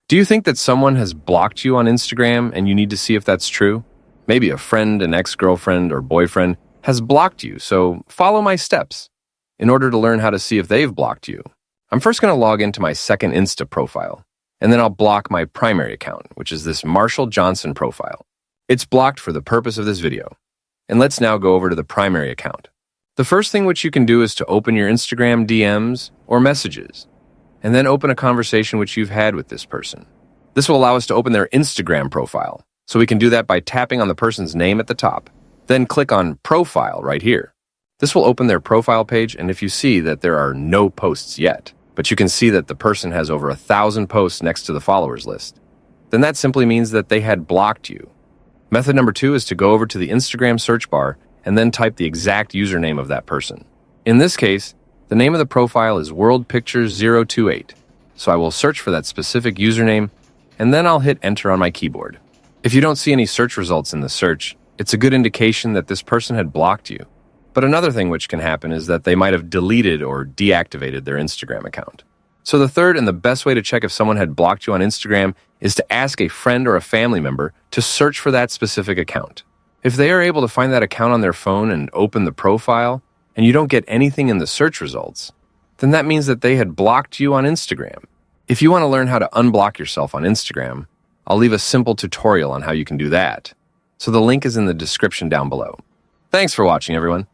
Do you think that someone has blocked you on Instagram and you need to see if that's true? Maybe a friend, an ex-girlfriend, or boyfriend has blocked you, so follow my steps. In order to learn how to see if they've blocked you, I'm first going to log into my second Insta profile, and then I'll block my primary account, which is this Marshall Johnson profile. It's blocked for the purpose of this video. And let's now go over to the primary account. The first thing which you can do is to open your Instagram DMs or messages, and then open a conversation which you've had with this person. This will allow us to open their Instagram profile, so we can do that by tapping on the person's name at the top. Then click on Profile right here. This will open their profile page, and if you see that there are no posts yet, but you can see that the person has over 1,000 posts next to the followers list, then that simply means that they had blocked you. Method number 2 is to go over to the Instagram search bar and then type the exact username of that person. In this case, the name of the profile is WorldPictures028, so I will search for that specific username, and then I'll hit enter on my keyboard. If you don't see any search results in the search, it's a good indication that this person had blocked you. But another thing which can happen is that they might have deleted or deactivated their Instagram account. So the third and the best way to check if someone had blocked you on Instagram is to ask a friend or a family member to search for that specific account. If they are able to find that account on their phone and open the profile, and you don't get anything in the search results, then that means that they had blocked you on Instagram. If you want to learn how to unblock yourself on Instagram, I'll leave a simple tutorial on how you can do that. So the link is in the description down below. Thanks for watching, everyone.